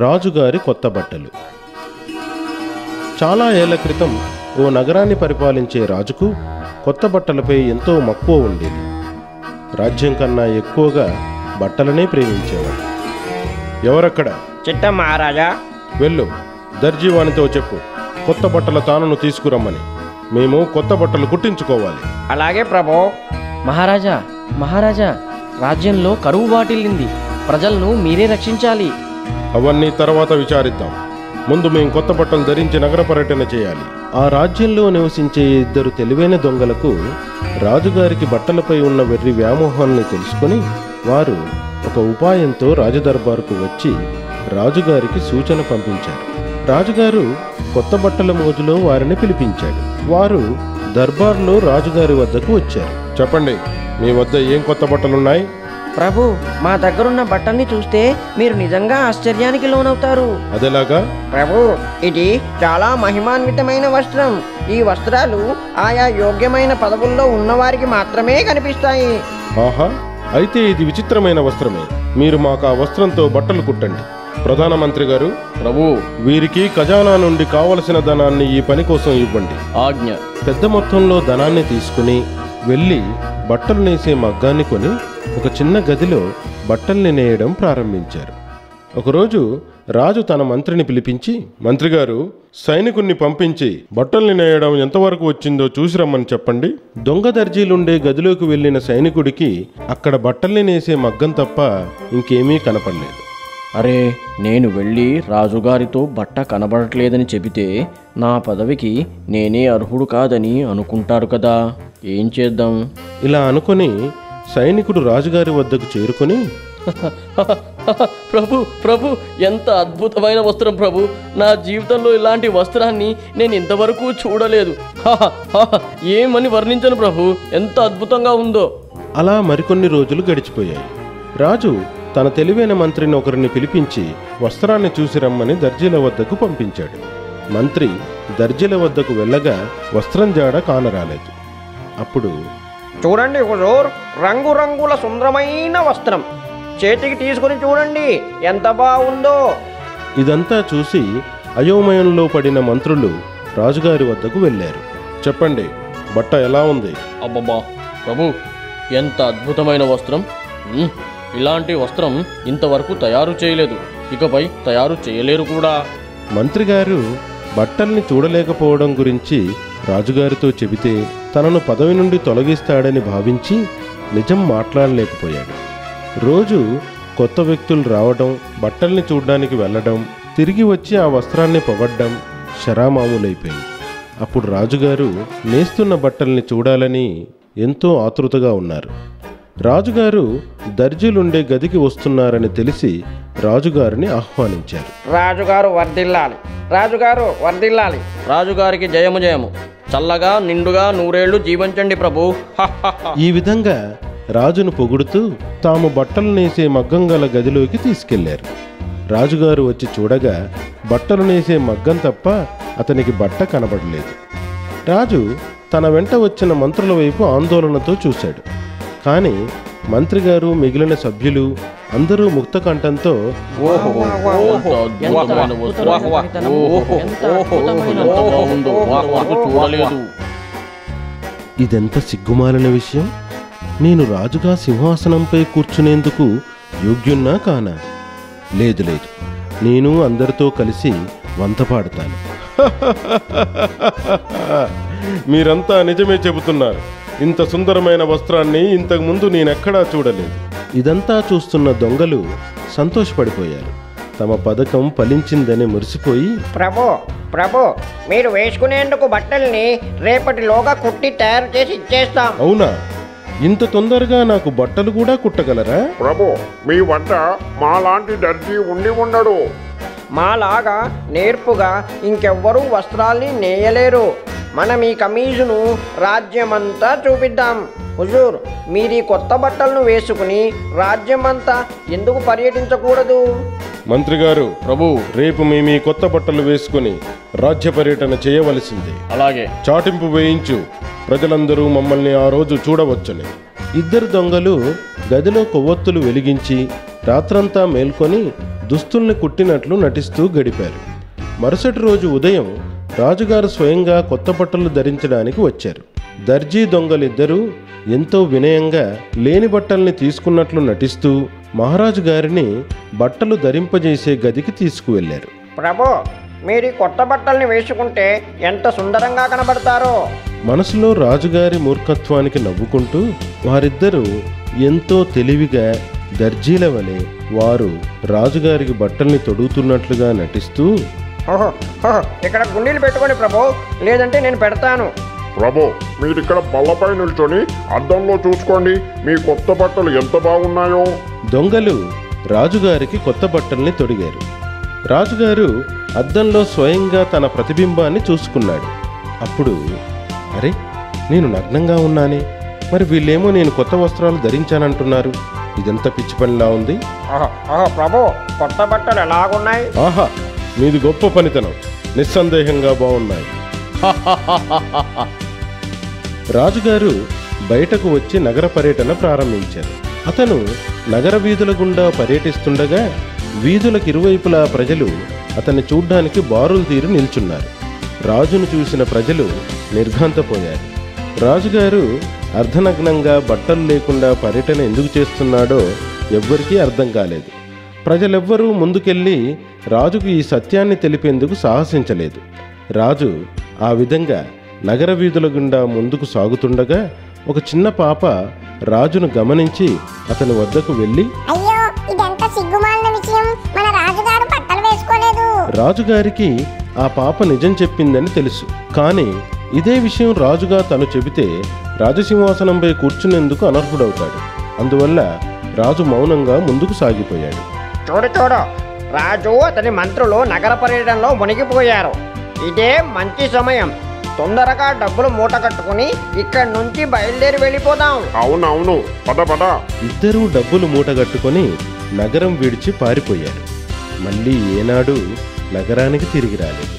రాజుగారి కొత్త బట్టలు. చాలా ఏళ్ల క్రితం ఓ నగరాన్ని పరిపాలించే రాజుకు కొత్త బట్టలపై ఎంతో మక్కువ ఉండేది. రాజ్యం కన్నా ఎక్కువగా బట్టలనే ప్రేమించేవాడు. ఎవరక్కడ? చిట్ట మహారాజా. వెళ్ళు, దర్జీవానితో చెప్పు, కొత్త బట్టల తానును తీసుకురమ్మని. మేము కొత్త బట్టలు కుట్టించుకోవాలి. అలాగే ప్రభు. మహారాజా, మహారాజా, రాజ్యంలో కరువు వాటిల్లింది. ప్రజలను మీరే రక్షించాలి. అవన్నీ తర్వాత విచారిద్దాం. ముందు మేము కొత్త బట్టలు ధరించి నగర పర్యటన చేయాలి. ఆ రాజ్యంలో నివసించే ఇద్దరు తెలివైన దొంగలకు రాజుగారికి బట్టలపై ఉన్న వెర్రి వ్యామోహాన్ని తెలుసుకొని వారు ఒక ఉపాయంతో రాజదర్బారుకు వచ్చి రాజుగారికి సూచన పంపించారు. రాజుగారు కొత్త బట్టల మోజులో వారిని పిలిపించాడు. వారు దర్బార్లో రాజుగారి వద్దకు వచ్చారు. చెప్పండి, మీ వద్ద ఏం కొత్త బట్టలున్నాయి? ప్రభు, మా దగ్గరున్న బట్టల్ని చూస్తే మీరు నిజంగా ఆశ్చర్యానికి లోనవుతారు. అదేలాగా? ప్రభు, ఇది చాలా మహిమాన్వితమైన వస్త్రం. ఈ వస్త్రాలు ఆయా యోగ్యమైన పదవుల్లో ఉన్నవారికి మాత్రమే కనిపిస్తాయి. ఆహా, అయితే ఇది విచిత్రమైన వస్త్రమే. మీరు మాకు ఆ వస్త్రంతో బట్టలు కుట్టండి. ప్రధానమంత్రి గారు, ప్రభు, వీరికి ఖజానా నుండి కావలసిన ధనాన్ని ఈ పని కోసం ఇవ్వండి. ఆజ్ఞ. పెద్ద మొత్తంలో ధనాన్ని తీసుకుని వెళ్ళి బట్టలు నేసే మగ్గాన్ని కొని ఒక చిన్న గదిలో బట్టల్ని నేయడం ప్రారంభించారు. ఒకరోజు రాజు తన మంత్రిని పిలిపించి, మంత్రిగారు, సైనికుణ్ణి పంపించి బట్టల్ని నేయడం ఎంతవరకు వచ్చిందో చూసి రమ్మని చెప్పండి. దొంగ దర్జీలుండే గదిలోకి వెళ్ళిన సైనికుడికి అక్కడ బట్టల్ని నేసే మగ్గం తప్ప ఇంకేమీ కనపడలేదు. అరే, నేను వెళ్ళి రాజుగారితో బట్ట కనబడట్లేదని చెబితే నా పదవికి నేనే అర్హుడు కాదని అనుకుంటారు కదా. ఏం చేద్దాం? ఇలా అనుకుని సైనికుడు రాజుగారి వద్దకు చేరుకొని, ప్రభు, ప్రభు, ఎంత అద్భుతమైన వస్త్రం ప్రభు. నా జీవితంలో ఇలాంటి వస్త్రాన్ని నేను ఇంతవరకు చూడలేదు. ఏమని వర్ణించను ప్రభు, ఎంత అద్భుతంగా ఉందో. అలా మరికొన్ని రోజులు గడిచిపోయాయి. రాజు తన తెలివైన మంత్రిని ఒకరిని పిలిపించి వస్త్రాన్ని చూసి రమ్మని దర్జీల వద్దకు పంపించాడు. మంత్రి దర్జీల వద్దకు వెళ్ళగా వస్త్రం జాడ కానరాలేదు. అప్పుడు, చూడండి హుజూర్, రంగురంగుల సుందరమైన వస్త్రం. చేతికి తీసుకుని చూడండి, ఎంత బాగుందో. ఇదంతా చూసి అయోమయంలో పడిన మంత్రులు రాజుగారి వద్దకు వెళ్ళారు. చెప్పండి, బట్ట ఎలా ఉంది? అబ్బబ్బా ప్రభు, ఎంత అద్భుతమైన వస్త్రం. ఇలాంటి వస్త్రం ఇంతవరకు తయారు చేయలేదు, ఇకపై తయారు చేయలేరు కూడా. మంత్రిగారు బట్టల్ని చూడలేకపోవడం గురించి రాజుగారితో చెబితే తనను పదవి నుండి తొలగిస్తాడని భావించి నిజం మాట్లాడలేకపోయాడు. రోజు కొత్త వ్యక్తులు రావడం, బట్టల్ని చూడ్డానికి వెళ్ళడం, తిరిగి వచ్చి ఆ వస్త్రాన్ని పొగడ్డం శరామామూలైపోయింది. అప్పుడు రాజుగారు నేస్తున్న బట్టల్ని చూడాలని ఎంతో ఆతృతగా ఉన్నారు. రాజుగారు దర్జీలుండే గదికి వస్తున్నారని తెలిసి రాజుగారిని ఆహ్వానించారు. రాజుగారు వర్ధిల్లాలి, రాజుగారు వర్ధిల్లాలి. రాజుగారికి జయము జయము. చల్లగా నిండుగా నూరేళ్లు జీవించండి ప్రభు. ఈ విధంగా రాజును పొగుడుతూ తాము బట్టలు నేసే మగ్గం గల గదిలోకి తీసుకెళ్లారు. రాజుగారు వచ్చి చూడగా బట్టలు నేసే మగ్గం తప్ప అతనికి బట్ట కనబడలేదు. రాజు తన వెంట వచ్చిన మంత్రుల వైపు ఆందోళనతో చూశాడు. కానీ మంత్రిగారు, మిగిలిన సభ్యులు అందరూ ముక్త కంఠంతో, ఇదెంత సిగ్గుమాలిన విషయం! నేను రాజుగా సింహాసనంపై కూర్చునేందుకు యోగ్యున్నా కానా? లేదు లేదు, నేను అందరితో కలిసి వంత పాడతాను. మీరంతా నిజమే చెబుతున్నారు. ఇంత సుందరమైన వస్త్రాన్ని ఇంతకుముందు నేనెక్కడా చూడలేదు. ఇదంతా చూస్తున్న దొంగలు సంతోషపడిపోయారు. తమ పథకం ఫలించిందని మురిసిపోయి, ప్రభు, ప్రభు, మీరు వేసుకునేందుకు బట్టల్ని రేపటిలోగా కుట్టి తయారు చేసి ఇచ్చేస్తాం. అవునా? ఇంత తొందరగా నాకు బట్టలు కూడా కుట్టగలరా? ప్రభు, మీ వద్ద మాలాంటి దర్జీ ఉండి ఉండడు. మాలాగా నేర్పుగా ఇంకెవ్వరూ వస్త్రాల్ని నేయలేరు. మనం ఈ కమీజును రాజ్యమంతా చూపిద్దాం. హుజూర్, మీరు ఈ కొత్త బట్టలను వేసుకుని రాజ్యమంతా ఎందుకు పర్యటించకూడదు? మంత్రి గారు, ప్రభు, రేపు మేము ఈ కొత్త బట్టలు వేసుకుని రాజ్య పర్యటన చేయవలసింది. అలాగే. చాటింపు వేయించు, ప్రజలందరూ మమ్మల్ని ఆ రోజు చూడవచ్చని. ఇద్దరు దొంగలు గదిలో కొవ్వొత్తులు వెలిగించి రాత్రంతా మేల్కొని దుస్తుల్ని కుట్టినట్లు నటిస్తూ గడిపారు. మరుసటి రోజు ఉదయం రాజుగారు స్వయంగా కొత్త బట్టలు ధరించడానికి వచ్చారు. దర్జీ దొంగలిద్దరూ ఎంతో వినయంగా లేని బట్టల్ని తీసుకున్నట్లు నటిస్తూ మహారాజు గారిని బట్టలు ధరింపజేసే గదికి తీసుకువెళ్లారు. ప్రభు, మీరు ఈ కొత్త బట్టల్ని వేసుకుంటే ఎంత సుందరంగా కనబడతారో. మనసులో రాజుగారి మూర్ఖత్వానికి నవ్వుకుంటూ వారిద్దరూ ఎంతో తెలివిగా దర్జీల వలె వారు రాజుగారికి బట్టల్ని తొడుగుతున్నట్లుగా నటిస్తూ, ఓహో ఓహో, ఇక్కడ గుండీలు పెట్టుకోండి ప్రభు, లేదంటే నేను పెడతాను. ప్రభు, మీరిక్కడ బల్లపై నిల్చొని అద్దంలో చూసుకోండి, మీ కొత్త బట్టలు ఎంత బాగున్నాయో. దొంగలు రాజుగారికి కొత్త బట్టల్ని తొడిగారు. రాజుగారు అద్దంలో స్వయంగా తన ప్రతిబింబాన్ని చూసుకున్నాడు. అప్పుడు, అరే, నేను నగ్నంగా ఉన్నానే, మరి వీళ్ళేమో నేను కొత్త వస్త్రాలు ధరించానంటున్నారు, ఇదంతా పిచ్చి పనిలా ఉంది. ఓహో ఓహో ప్రభు, కొత్త బట్టలు ఎలాగున్నాయి? ఆహా, మీది గొప్ప పనితనం, నిస్సందేహంగా బాగున్నాయి. రాజుగారు బయటకు వచ్చి నగర పర్యటన ప్రారంభించారు. అతను నగర వీధుల గుండా పర్యటిస్తుండగా వీధులకు ఇరువైపులా ప్రజలు అతన్ని చూడ్డానికి బారులు తీరి నిల్చున్నారు. రాజును చూసిన ప్రజలు నిర్ఘాంతపోయారు. రాజుగారు అర్ధనగ్నంగా బట్టలు లేకుండా పర్యటన ఎందుకు చేస్తున్నాడో ఎవ్వరికీ అర్థం కాలేదు. ప్రజలెవ్వరూ ముందుకెళ్ళి రాజుకు ఈ సత్యాన్ని తెలిపేందుకు సాహసించలేదు. రాజు ఆ విధంగా నగర వీధుల గుండా ముందుకు సాగుతుండగా ఒక చిన్న పాప రాజును గమనించి అతని వద్దకు వెళ్ళి, అయ్యో, ఇదెంత సిగ్గుమాలిన విషయం, మన రాజుగారు బట్టలు వేసుకోలేదు. రాజుగారికి ఆ పాప నిజం చెప్పిందని తెలుసు. కానీ ఇదే విషయం రాజుగా తను చెబితే రాజసింహాసనంపై కూర్చునేందుకు అనర్హుడవుతాడు. అందువల్ల రాజు మౌనంగా ముందుకు సాగిపోయాడు. చూడు చూడు, రాజు అతని మంత్రులు నగర పర్యటనలో మునిగిపోయారు. ఇదే మంచి సమయం, తొందరగా డబ్బులు మూట కట్టుకుని ఇక్కడి నుంచి బయలుదేరి వెళ్ళిపోదాం. అవునవును, పద పద. ఇద్దరూ డబ్బులు మూటగట్టుకొని నగరం విడిచి పారిపోయారు. మళ్ళీ ఏనాడు నగరానికి తిరిగి రాలేదు.